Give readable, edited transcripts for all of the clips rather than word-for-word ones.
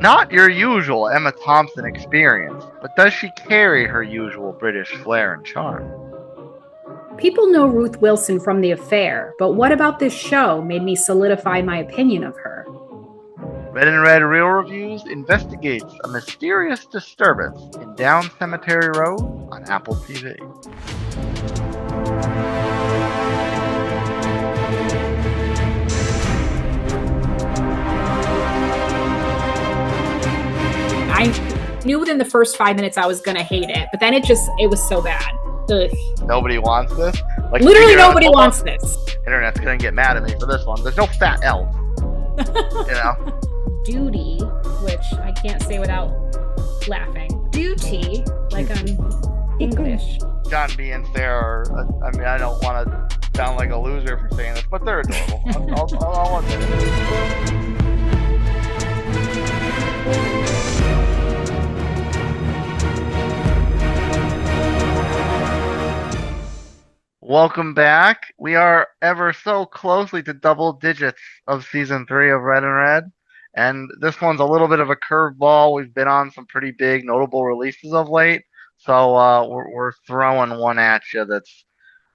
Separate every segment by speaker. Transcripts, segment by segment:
Speaker 1: Not your usual Emma Thompson experience, but does she carry her usual British flair and charm?
Speaker 2: People know Ruth Wilson from The Affair, but what about this show made me solidify my opinion of her?
Speaker 1: Red and Red Real Reviews investigates a mysterious disturbance in Down Cemetery Road on Apple TV.
Speaker 2: I knew within the first 5 minutes I was going to hate it, but then it was so bad. Ugh.
Speaker 1: Nobody wants this. Like
Speaker 2: literally nobody wants this.
Speaker 1: Internet's gonna get mad at me for this one. There's no fat elf. You know?
Speaker 2: Duty, which I can't say without laughing. Duty, like I'm English.
Speaker 1: John B and Sarah are, I mean, I don't want to sound like a loser for saying this, but they're adorable. I'll admit it. Welcome back. We are ever so closely to double digits of season 3 of Red and Red. And this one's a little bit of a curveball. We've been on some pretty big, notable releases of late. So we're throwing one at you that's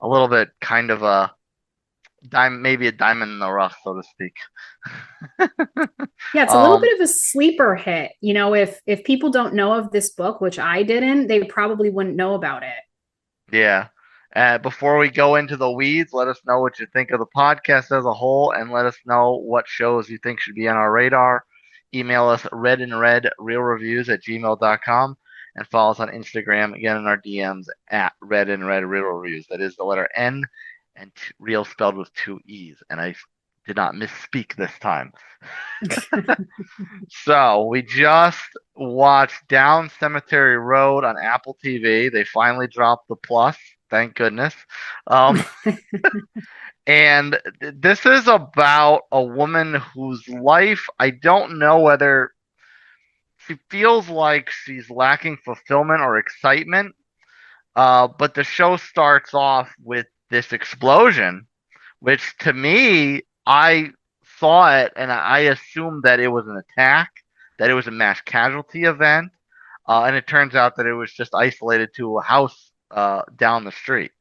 Speaker 1: a little bit kind of maybe a diamond in the rough, so to speak.
Speaker 2: Yeah, it's a little bit of a sleeper hit. You know, if people don't know of this book, which I didn't, they probably wouldn't know about it.
Speaker 1: Yeah. Before we go into the weeds, let us know what you think of the podcast as a whole, and let us know what shows you think should be on our radar. Email us redandredrealreviews@gmail.com and follow us on Instagram, again in our DMs at redandredrealreviews. That is the letter N and real spelled with 2 E's. And I did not misspeak this time. So we just watched Down Cemetery Road on Apple TV. They finally dropped the plus. Thank goodness. And this is about a woman whose life, I don't know whether she feels like she's lacking fulfillment or excitement. But the show starts off with this explosion, which to me, I saw it and I assumed that it was an attack, that it was a mass casualty event. And it turns out that it was just isolated to a house down the street.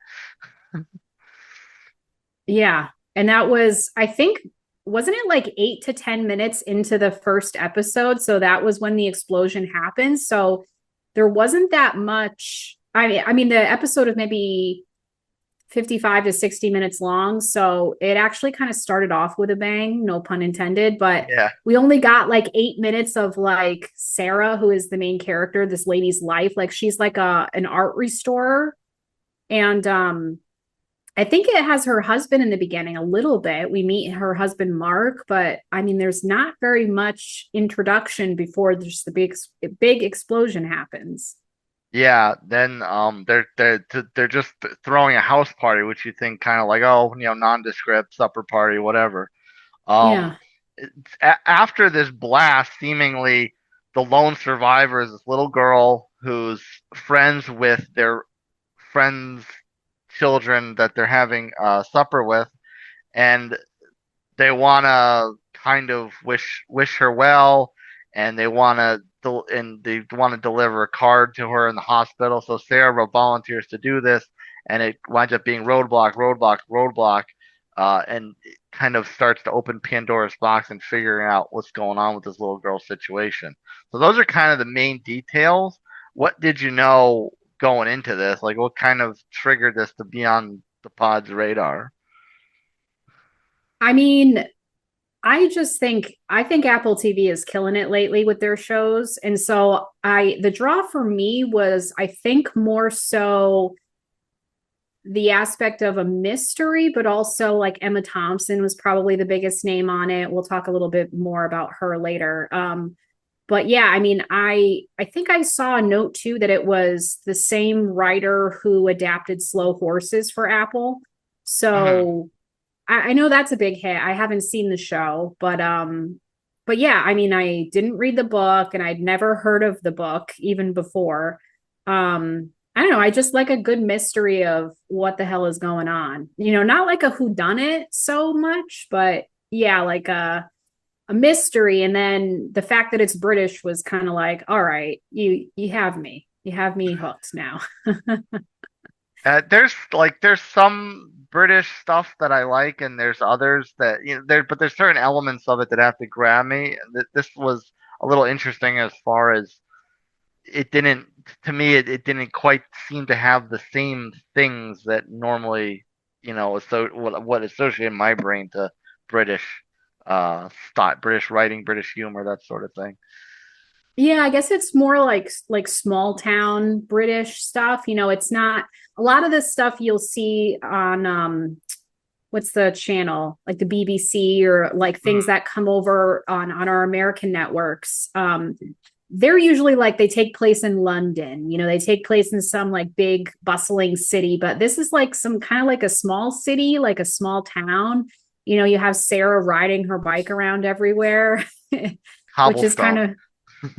Speaker 2: Yeah. And that was, I think, wasn't it like 8 to 10 minutes into the first episode? So that was when the explosion happened. So there wasn't that much. I mean, the episode is maybe 55 to 60 minutes long. So it actually kind of started off with a bang, no pun intended. But
Speaker 1: Yeah.
Speaker 2: we only got like 8 minutes of like Sarah, who is the main character, this lady's life. Like she's like an art restorer. And I think it has her husband in the beginning a little bit. We meet her husband, Mark, but I mean, there's not very much introduction before just the big explosion happens.
Speaker 1: Yeah, then they're just throwing a house party, which you think kind of like, oh, nondescript supper party, whatever.
Speaker 2: Yeah.
Speaker 1: After this blast, seemingly the lone survivor is this little girl who's friends with their friends' children that they're having supper with, and they want to kind of wish her well, and they want to deliver a card to her in the hospital. So Sarah volunteers to do this, and it winds up being roadblock, and it kind of starts to open Pandora's box and figuring out what's going on with this little girl's situation. So those are kind of the main details. What did you know going into this? Like, what kind of triggered this to be on the pod's radar?
Speaker 2: I mean, I think Apple TV is killing it lately with their shows. And so the draw for me was, I think, more so the aspect of a mystery, but also like Emma Thompson was probably the biggest name on it. We'll talk a little bit more about her later. But yeah, I mean, I think I saw a note too that it was the same writer who adapted Slow Horses for Apple. So I know that's a big hit. I haven't seen the show, but yeah, I mean, I didn't read the book and I'd never heard of the book even before. I don't know. I just like a good mystery of what the hell is going on. You know, not like a whodunit so much, but yeah, like a mystery, and then the fact that it's British was kind of like, all right, you have me. You have me hooked now.
Speaker 1: There's some British stuff that I like, and there's others that but there's certain elements of it that have to grab me. This was a little interesting as far as it didn't to me it didn't quite seem to have the same things that normally what associate my brain to British British writing, British humor, that sort of thing.
Speaker 2: Yeah, I guess it's more like small town British stuff. It's not a lot of the stuff you'll see on what's the channel? Like the BBC or like things
Speaker 1: Mm.
Speaker 2: that come over on our American networks. They're usually like they take place in London. They take place in some like big bustling city, but this is like some kind of like a small city, like a small town. You have Sarah riding her bike around everywhere, which is kind
Speaker 1: Cobblestone.
Speaker 2: of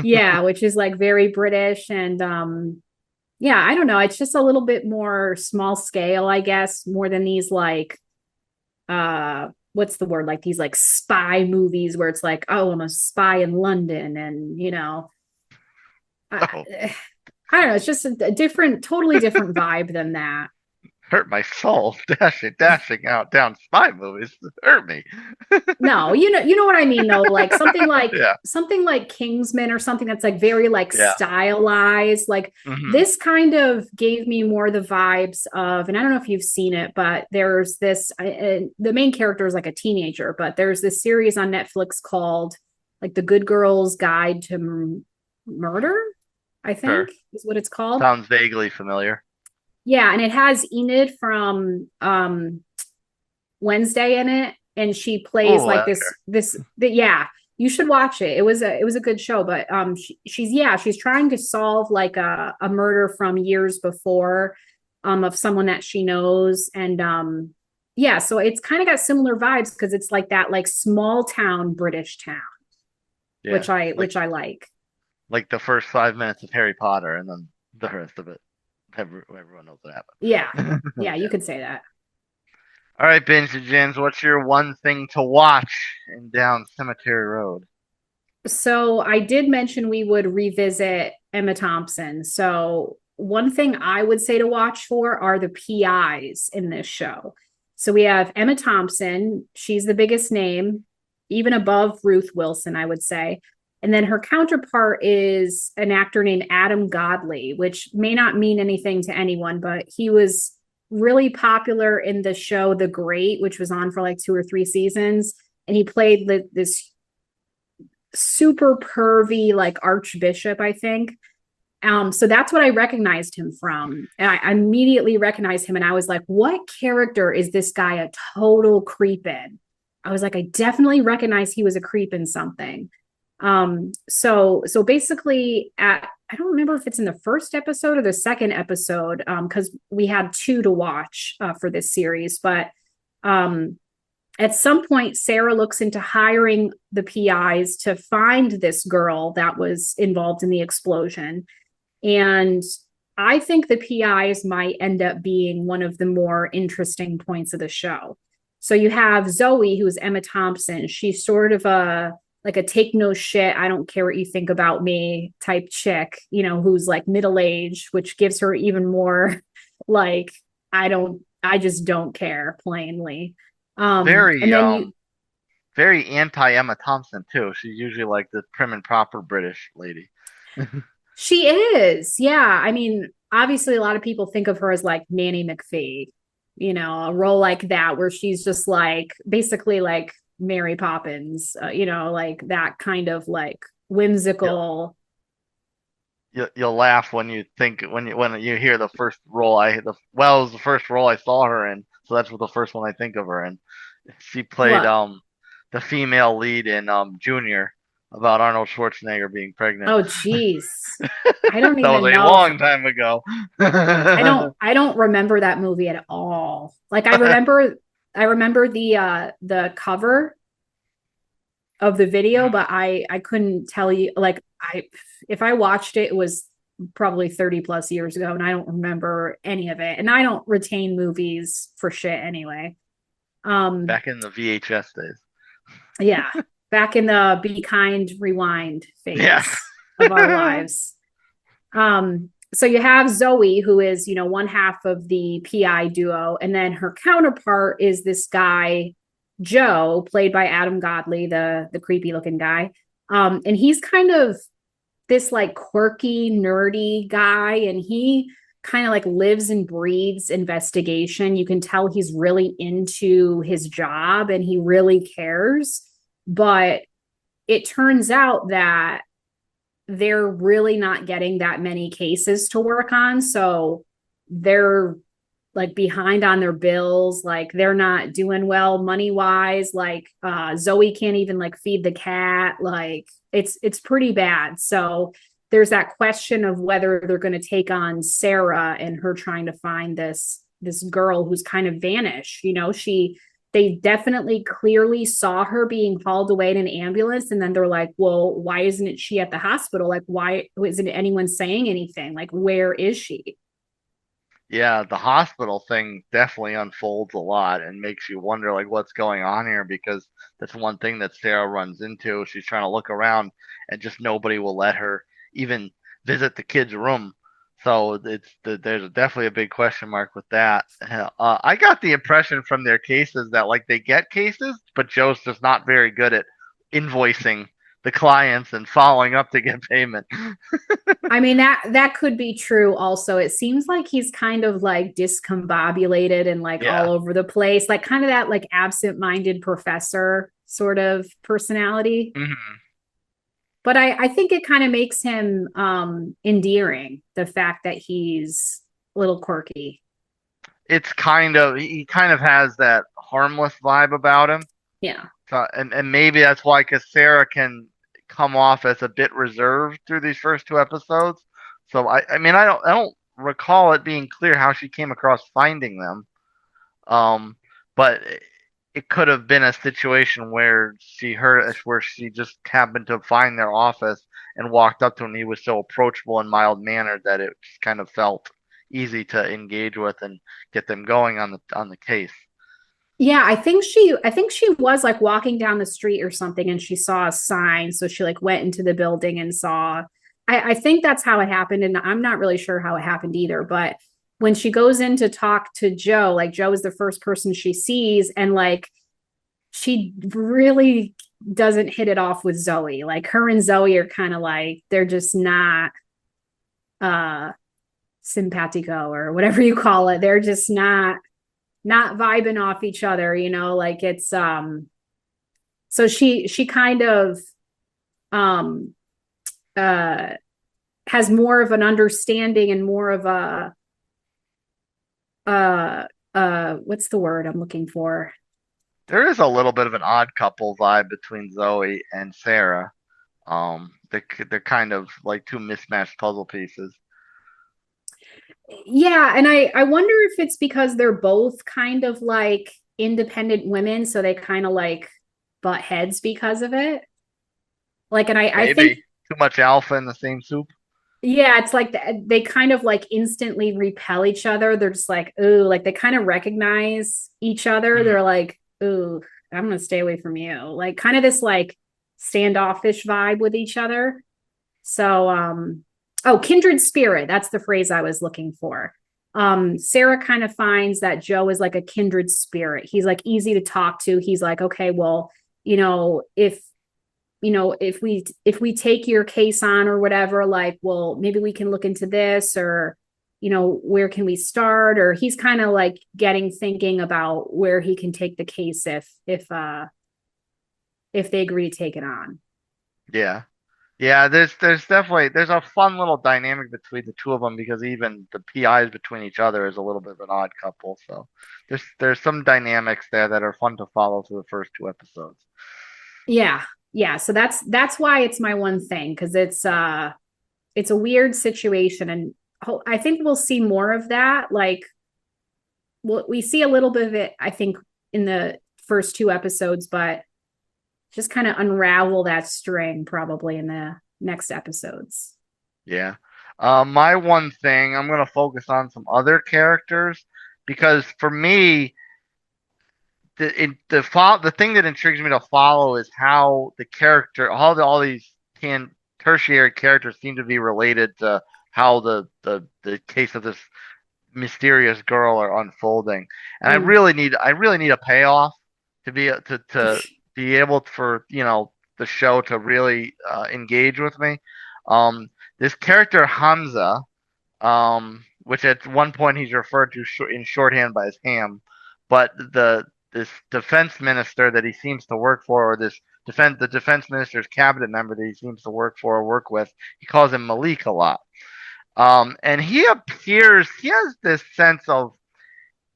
Speaker 2: yeah, which is like very British. And yeah, I don't know. It's just a little bit more small scale, I guess, more than these like what's the word? Like these like spy movies where it's like, oh, I'm a spy in London, and I,
Speaker 1: Oh,
Speaker 2: I don't know, it's just a different, totally different vibe than that.
Speaker 1: hurt my soul. Dashing out down spy movies. Hurt me.
Speaker 2: No, you know what I mean though, like something like
Speaker 1: Yeah.
Speaker 2: something like Kingsman or something that's like very like
Speaker 1: Yeah.
Speaker 2: stylized. Like
Speaker 1: Hmm.
Speaker 2: this kind of gave me more the vibes of, and I don't know if you've seen it, but there's this the main character is like a teenager, but there's this series on Netflix called like The Good Girl's Guide to Murder, I think
Speaker 1: Sure.
Speaker 2: is what it's called.
Speaker 1: Sounds vaguely familiar.
Speaker 2: Yeah, and it has Enid from Wednesday in it, and she plays
Speaker 1: Oh,
Speaker 2: like yeah, you should watch it. It was a good show, but she's trying to solve like a murder from years before of someone that she knows, and yeah, so it's kind of got similar vibes because it's like that like small town British town,
Speaker 1: yeah.
Speaker 2: which I like.
Speaker 1: Like the first 5 minutes of Harry Potter, and then the rest of it. Everyone knows what
Speaker 2: Yeah.
Speaker 1: happened.
Speaker 2: Yeah, you
Speaker 1: Yeah.
Speaker 2: could say that.
Speaker 1: All right, Binge James, what's your one thing to watch in Down Cemetery Road?
Speaker 2: So I did mention we would revisit Emma Thompson. So one thing I would say to watch for are the PIs in this show. So we have Emma Thompson. She's the biggest name, even above Ruth Wilson, I would say. And then her counterpart is an actor named Adam Godley, which may not mean anything to anyone, but he was really popular in the show The Great, which was on for like 2 or 3 seasons. And he played this super pervy like archbishop, I think. So that's what I recognized him from. And I immediately recognized him, and I was like, what character is this guy a total creep in? I was like, I definitely recognize he was a creep in something. So basically at I don't remember if it's in the first episode or the second episode, because we had two to watch for this series, but um at some point, Sarah looks into hiring the PIs to find this girl that was involved in the explosion. And I think the PIs might end up being one of the more interesting points of the show. So you have Zoe, who's Emma Thompson. She's sort of a like a take no shit, I don't care what you think about me type chick, who's like middle aged, which gives her even more like I just don't care plainly. And
Speaker 1: Very
Speaker 2: then you
Speaker 1: very anti Emma Thompson too. She's usually like the prim and proper British lady.
Speaker 2: She is. Yeah. I mean, obviously a lot of people think of her as like Nanny McPhee, a role like that where she's just like basically like Mary Poppins, like that kind of like
Speaker 1: You'll,
Speaker 2: whimsical.
Speaker 1: you'll laugh when you think when you hear the first role it was the first role I saw her in, so that's what the first one I think of her in. She played
Speaker 2: What?
Speaker 1: the female lead in Junior, about Arnold Schwarzenegger being pregnant.
Speaker 2: Oh, geez. I don't
Speaker 1: That was
Speaker 2: even
Speaker 1: a
Speaker 2: know if
Speaker 1: long time ago.
Speaker 2: I don't remember that movie at all. Like I remember the cover of the video, but I couldn't tell you like I if I watched it, it was probably 30 plus years ago and I don't remember any of it. And I don't retain movies for shit anyway. Um
Speaker 1: Back in the VHS days.
Speaker 2: yeah, back in the be kind, rewind
Speaker 1: Yes.
Speaker 2: phase of our lives. So you have Zoe, who is, one half of the PI duo, and then her counterpart is this guy, Joe, played by Adam Godley, the creepy looking guy. And he's kind of this like quirky, nerdy guy, and he kind of like lives and breathes investigation. You can tell he's really into his job and he really cares. But it turns out that they're really not getting that many cases to work on. So they're like behind on their bills, like they're not doing well money wise. Like Zoe can't even like feed the cat. Like it's pretty bad. So there's that question of whether they're going to take on Sarah and her trying to find this girl who's kind of vanished. They definitely clearly saw her being hauled away in an ambulance. And then they're like, well, why isn't she at the hospital? Like, why isn't anyone saying anything? Like, where is she?
Speaker 1: Yeah, the hospital thing definitely unfolds a lot and makes you wonder like what's going on here because that's one thing that Sarah runs into. She's trying to look around and just nobody will let her even visit the kid's room. So there's definitely a big question mark with that. I got the impression from their cases that like they get cases, but Joe's just not very good at invoicing the clients and following up to get payment.
Speaker 2: I mean that could be true also. It seems like he's kind of like discombobulated and like all
Speaker 1: Yeah.
Speaker 2: over the place, like kind of that like absent-minded professor sort of personality.
Speaker 1: Mhm.
Speaker 2: But I think it kind of makes him endearing, the fact that he's a little quirky.
Speaker 1: It's kind of he kind of has that harmless vibe about him.
Speaker 2: Yeah.
Speaker 1: So, and maybe that's why because Sarah can come off as a bit reserved through these first two episodes. So I mean I don't recall it being clear how she came across finding them. Um, but it could have been a situation where she just happened to find their office and walked up to him. He was so approachable and mild mannered that it just kind of felt easy to engage with and get them going on the case.
Speaker 2: Yeah, I think she was like walking down the street or something and she saw a sign. So she like went into the building and saw. I think that's how it happened. And I'm not really sure how it happened either. But when she goes in to talk to Joe, like Joe is the first person she sees, and like she really doesn't hit it off with Zoe. Like her and Zoe are kind of like they're just not uh simpatico or whatever you call it. They're just not vibing off each other, like it's so she kind of um uh has more of an understanding and more of a what's the word I'm looking for?
Speaker 1: There is a little bit of an odd couple vibe between Zoe and Sarah. They're kind of like two mismatched puzzle pieces.
Speaker 2: Yeah, and I wonder if it's because they're both kind of like independent women, so they kind of like butt heads because of it. Like, and I think
Speaker 1: Maybe too much alpha in the same soup.
Speaker 2: yeah, it's like they kind of like instantly repel each other. They're just like, ooh, like they kind of recognize each other. They're
Speaker 1: Mhm.
Speaker 2: like, ooh, I'm gonna stay away from you. Like kind of this like standoffish vibe with each other. So oh, kindred spirit, that's the phrase I was looking for. Sarah kind of finds that Joe is like a kindred spirit. He's like easy to talk to. He's like, okay, well, if if we take your case on or whatever, like, well, maybe we can look into this, or where can we start? Or he's kind of like getting thinking about where he can take the case if they agree to take it on.
Speaker 1: Yeah. Yeah, there's definitely there's a fun little dynamic between the two of them because even the PIs between each other is a little bit of an odd couple. So there's some dynamics there that are fun to follow through the first two episodes.
Speaker 2: Yeah, yeah, so that's why it's my one thing, because it's a weird situation, and I think we'll see more of that. Like, we see a little bit of it, I think, in the first two episodes, but just kind of unravel that string probably in the next episodes.
Speaker 1: Yeah. My one thing, I'm gonna focus on some other characters because for me, the thing that intrigues me to follow is how the character, all these tertiary characters seem to be related to how the case of this mysterious girl are unfolding. And
Speaker 2: Mm.
Speaker 1: I really need a payoff to be able for the show to really engage with me. Um, this character Hamza, which at one point he's referred to in shorthand by his Ham, but this defense minister that he seems to work for, or the defense minister's cabinet member that he seems to work for or work with, he calls him Malik a lot. And he has this sense of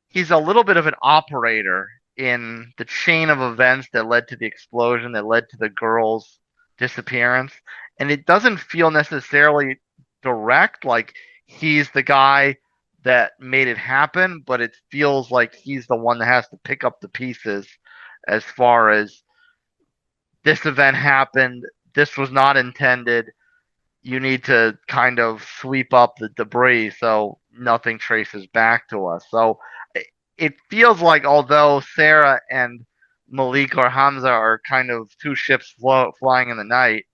Speaker 1: he's a little bit of an operator in the chain of events that led to the explosion, that led to the girl's disappearance. And it doesn't feel necessarily direct, like he's the guy that made it happen, but it feels like he's the one that has to pick up the pieces as far as this event happened, this was not intended, you need to kind of sweep up the debris so nothing traces back to us. So it feels like although Sarah and Malik or Hamza are kind of two ships flying in the night,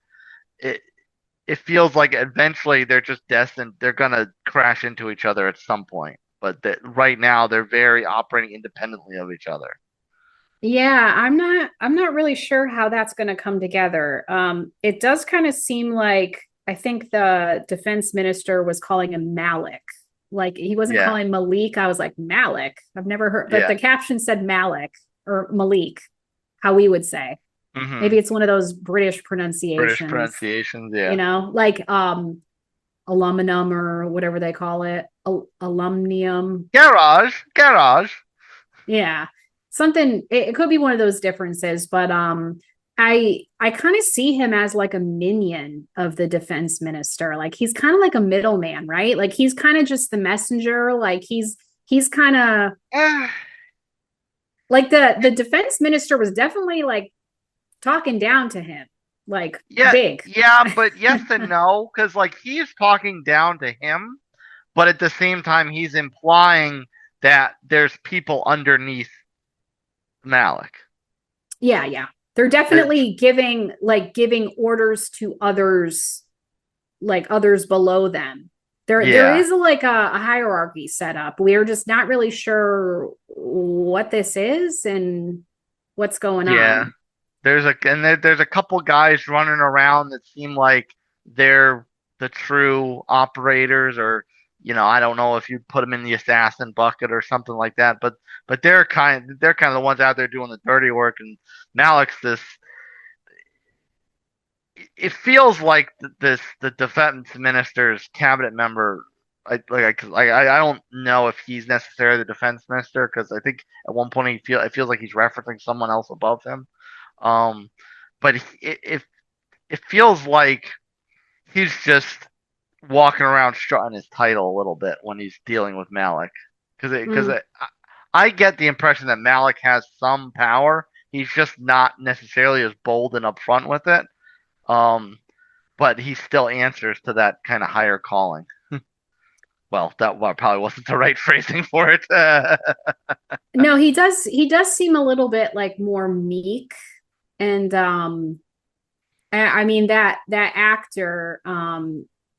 Speaker 1: it it feels like eventually they're just destined they're gonna crash into each other at some point. But that right now they're very operating independently of each other.
Speaker 2: Yeah, I'm not really sure how that's going to come together. It does kind of seem like I think the defense minister was calling him Malik. Like he wasn't
Speaker 1: Yeah,
Speaker 2: calling Malik. I was like Malik. I've never heard, but
Speaker 1: yeah.
Speaker 2: the caption said Malik or Malik, how we would say.
Speaker 1: Mm-hmm.
Speaker 2: Maybe it's one of those British
Speaker 1: British
Speaker 2: pronunciations,
Speaker 1: pronunciations, yeah.
Speaker 2: like aluminum or whatever they call it, alumnium.
Speaker 1: Garage, garage.
Speaker 2: Yeah. Something it could be one of those differences, but I kind of see him as like a minion of the defense minister. Like he's kind of like a middleman, right? Like he's kind of just the messenger. Like he's kind of
Speaker 1: Eh,
Speaker 2: like the defense minister was definitely like talking down to him, like
Speaker 1: yeah,
Speaker 2: big.
Speaker 1: yeah, but yes and no, because like he's talking down to him, but at the same time he's implying that there's people underneath Malik.
Speaker 2: Yeah, yeah. They're
Speaker 1: That,
Speaker 2: definitely giving orders to others, like others below them. There
Speaker 1: yeah,
Speaker 2: is like a hierarchy set up. We're just not really sure what this is and what's going
Speaker 1: yeah.
Speaker 2: on.
Speaker 1: There's a couple guys running around that seem like they're the true operators, or I don't know if you put them in the assassin bucket or something like that, but they're kind of the ones out there doing the dirty work, and Malik's this. It feels like the defense minister's cabinet member. I don't know if he's necessarily the defense minister, because I think at one point it feels like he's referencing someone else above him. Um, but it feels like he's just walking around strutting his title a little bit when he's dealing with Malik, because
Speaker 2: Mm.
Speaker 1: I get the impression that Malik has some power. He's just not necessarily as bold and upfront with it. Um, but he still answers to that kind of higher calling. Well, probably wasn't the right phrasing for it.
Speaker 2: No, he does seem a little bit like more meek and I mean that actor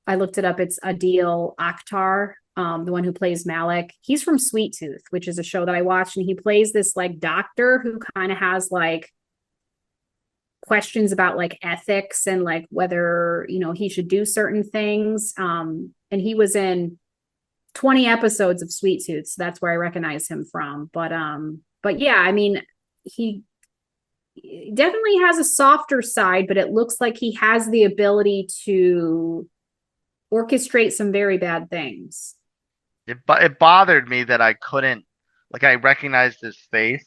Speaker 2: I looked it up, it's Adil Akhtar, the one who plays Malik. He's from Sweet Tooth, which is a show that I watched, and he plays this like doctor who kind of has like questions about like ethics and like whether he should do certain things. And he was in 20 episodes of Sweet Tooth, so that's where I recognize him from. But yeah, I mean, he definitely has a softer side, but it looks like he has the ability to orchestrate some very bad things.
Speaker 1: It bothered me that I couldn't, like, I recognized his face,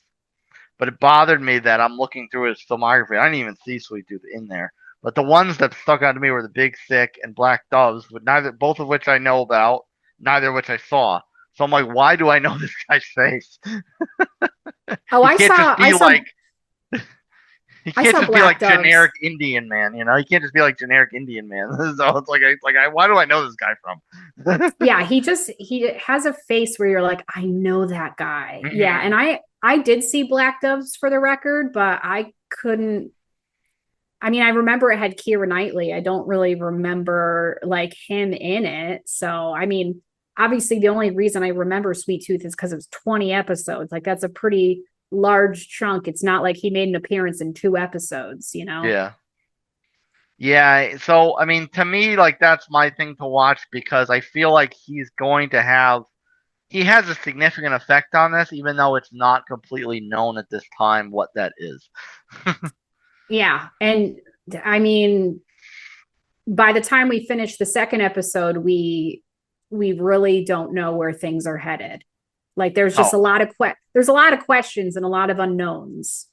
Speaker 1: but it bothered me that I'm looking through his filmography. I didn't even see Sweet Tooth in there. But the ones that stuck out to me were The Big Sick and Black Doves, but both of which I know about, neither of which I saw. So I'm like, why do I know this guy's face?
Speaker 2: Oh,
Speaker 1: He can't just be like he
Speaker 2: I
Speaker 1: can't
Speaker 2: saw
Speaker 1: just be
Speaker 2: Black
Speaker 1: like
Speaker 2: Doves.
Speaker 1: generic Indian man, He can't just be like generic Indian man. So it's why do I know this guy from?
Speaker 2: Yeah, he has a face where you're like, I know that guy. Yeah,
Speaker 1: Hmm.
Speaker 2: and I did see Black Doves for the record, but I couldn't. I mean, I remember it had Keira Knightley. I don't really remember like him in it. So, I mean, obviously, the only reason I remember Sweet Tooth is because it was 20 episodes. Like, that's a pretty large chunk. It's not like he made an appearance in 2 episodes, you know?
Speaker 1: Yeah. Yeah, so I mean, to me, like that's my thing to watch because I feel like he has a significant effect on this, even though it's not completely known at this time what that is.
Speaker 2: Yeah. And I mean, by the time we finish the second episode, we really don't know where things are headed. Like there's just
Speaker 1: Oh,
Speaker 2: there's a lot of questions and a lot of unknowns.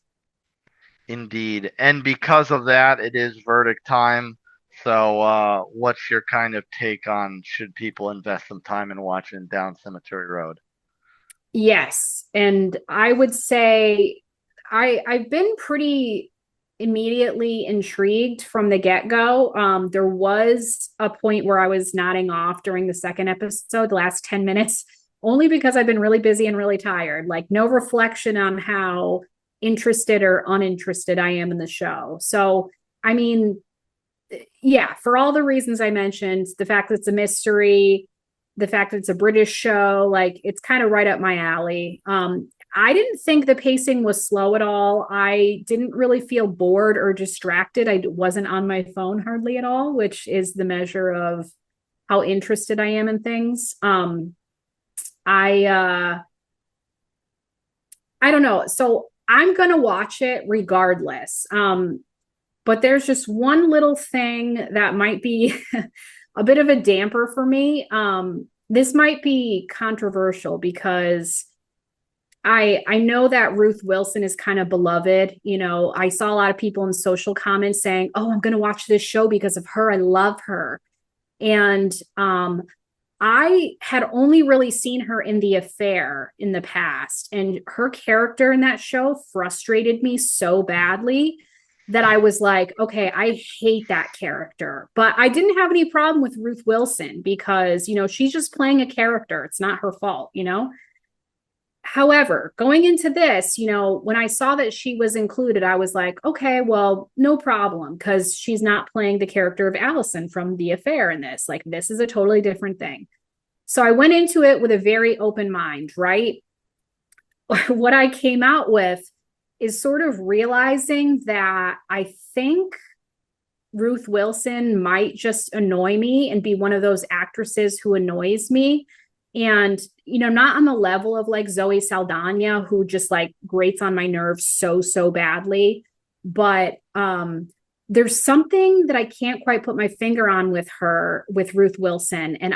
Speaker 1: indeed. And because of that, it is verdict time. So, what's your kind of take on should people invest some time in watching Down Cemetery Road?
Speaker 2: Yes. And I would say I've been pretty immediately intrigued from the get-go. There was a point where I was nodding off during the second episode, the last 10 minutes, only because I've been really busy and really tired. Like no reflection on how interested or uninterested I am in the show. So, I mean, yeah, for all the reasons I mentioned, the fact that it's a mystery, the fact that it's a British show, like it's kind of right up my alley. I didn't think the pacing was slow at all. I didn't really feel bored or distracted. I wasn't on my phone hardly at all, which is the measure of how interested I am in things. I I don't know. So I'm gonna watch it regardless. But there's just one little thing that might be a bit of a damper for me. This might be controversial because I know that Ruth Wilson is kind of beloved. You know, I saw a lot of people in social comments saying, "Oh, I'm going to watch this show because of her. I love her." And I had only really seen her in The Affair in the past, and her character in that show frustrated me so badly that I was like, okay, I hate that character. But I didn't have any problem with Ruth Wilson because, you know, she's just playing a character. It's not her fault, you know? However, going into this, you know, when I saw that she was included, I was like, okay, well, no problem, because she's not playing the character of Allison from The Affair in this. Like, this is a totally different thing. So I went into it with a very open mind, right? What I came out with is sort of realizing that I think Ruth Wilson might just annoy me and be one of those actresses who annoys me. And, you know, not on the level of like Zoe Saldana, who just like grates on my nerves so badly. But there's something that I can't quite put my finger on with her, with Ruth Wilson. And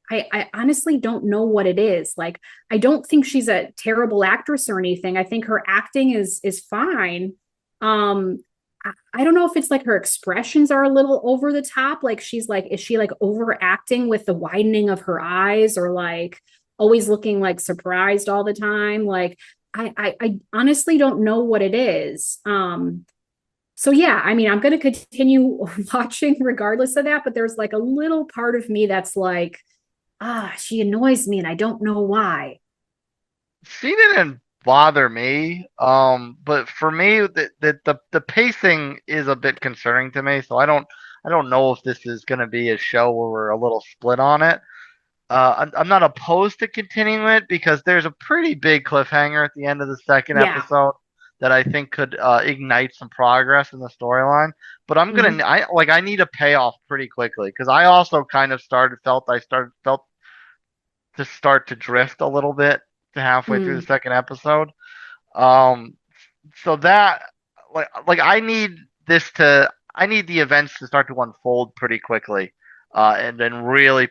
Speaker 2: I honestly don't know what it is. Like, I don't think she's a terrible actress or anything. I think her acting is fine. I don't know if it's like her expressions are a little over the top. Like she's like, is she like overacting with the widening of her eyes or like always looking like surprised all the time? Like I honestly don't know what it is. So yeah, I mean, I'm going to continue watching regardless of that, but there's like a little part of me that's like, she annoys me and I don't know why.
Speaker 1: She didn't bother me, but for me, the pacing is a bit concerning to me. So I don't know if this is going to be a show where we're a little split on it. I'm not opposed to continuing it because there's a pretty big cliffhanger at the end of the second
Speaker 2: Yeah.
Speaker 1: episode that I think could ignite some progress in the storyline. But
Speaker 2: Mhm.
Speaker 1: I need a payoff pretty quickly because I also kind of felt to start to drift a little bit to halfway through the
Speaker 2: Mm.
Speaker 1: second episode. Um, so that like I need the events to start to unfold pretty quickly, and then really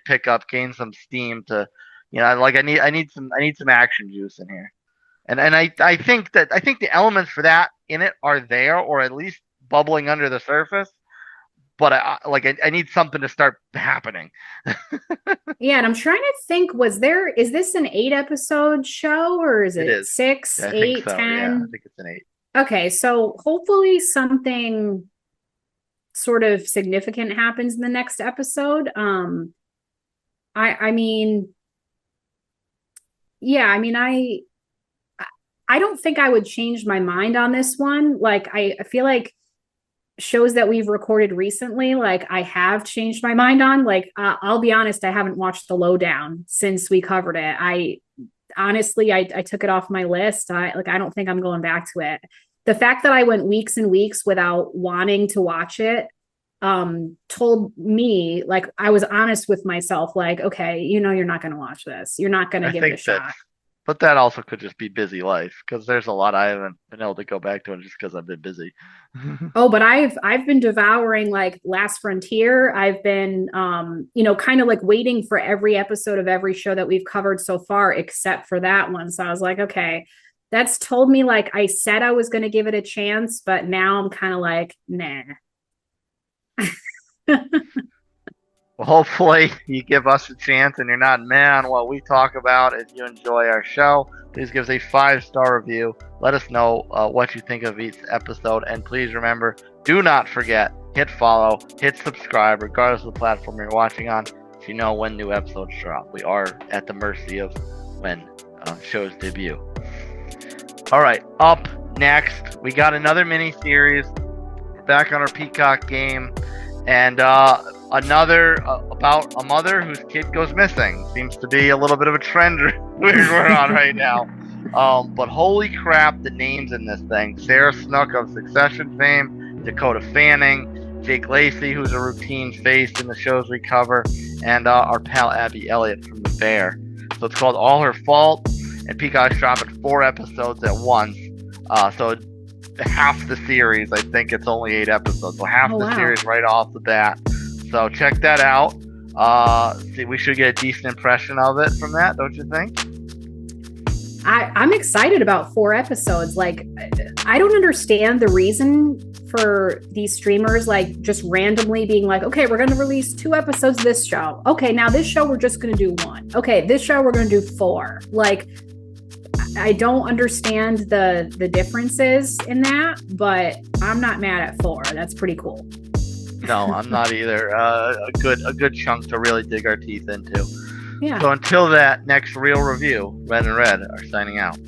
Speaker 1: gain some steam to, you know, like I need some action juice in here, and I think the elements for that in it are there or at least bubbling under the surface. But I need something to start happening.
Speaker 2: Yeah, and I'm trying to think, is this an 8 episode show or is
Speaker 1: It
Speaker 2: it
Speaker 1: is.
Speaker 2: six,
Speaker 1: I think
Speaker 2: eight,
Speaker 1: so. Yeah, I
Speaker 2: 10?
Speaker 1: think it's an 8.
Speaker 2: Okay, so hopefully something sort of significant happens in the next episode. I mean, yeah, I mean, I don't think I would change my mind on this one. Like I feel like shows that we've recorded recently, like I have changed my mind on. Like I'll be honest, I haven't watched The Lowdown since we covered it. I honestly, I took it off my list. I don't think I'm going back to it. The fact that I went weeks and weeks without wanting to watch it told me, like, I was honest with myself, like, okay, you're not going to watch this. You're not going to
Speaker 1: I
Speaker 2: give it a
Speaker 1: think that,
Speaker 2: shot.
Speaker 1: but that also could just be busy life because there's a lot I haven't been able to go back to it just because I've been busy.
Speaker 2: Oh, but I've been devouring like Last Frontier. I've been kind of like waiting for every episode of every show that we've covered so far, except for that one. So I was like, okay, that's told me, like, I said I was gonna give it a chance, but now I'm kind of like, nah.
Speaker 1: Well, hopefully you give us a chance and you're not mad on what we talk about. If you enjoy our show, please give us a 5-star review. Let us know what you think of each episode. And please remember, do not forget, hit follow, hit subscribe, regardless of the platform you're watching on, so you know when new episodes drop. We are at the mercy of when shows debut. All right, up next, we got another mini-series. We're back on our Peacock game. And another about a mother whose kid goes missing. Seems to be a little bit of a trend we're on right now. But holy crap, the names in this thing. Sarah Snook of Succession fame, Dakota Fanning, Jake Lacey, who's a routine face in the shows we cover, and our pal Abby Elliott from The Bear. So it's called All Her Fault, and Peacock's dropping 4 episodes at once. So half the series, I think it's only 8 episodes, so half the series right off the bat. So check that out. See, we should get a decent impression of it from that, don't you think?
Speaker 2: I'm excited about 4 episodes. Like, I don't understand the reason for these streamers, like, just randomly being like, okay, we're going to release 2 episodes of this show. Okay, now this show we're just going to do 1. Okay, this show we're going to do 4. Like, I don't understand the differences in that, but I'm not mad at 4. That's pretty cool.
Speaker 1: No, I'm not either. A good chunk to really dig our teeth into.
Speaker 2: Yeah.
Speaker 1: So until that next real review, Red and Red are signing out.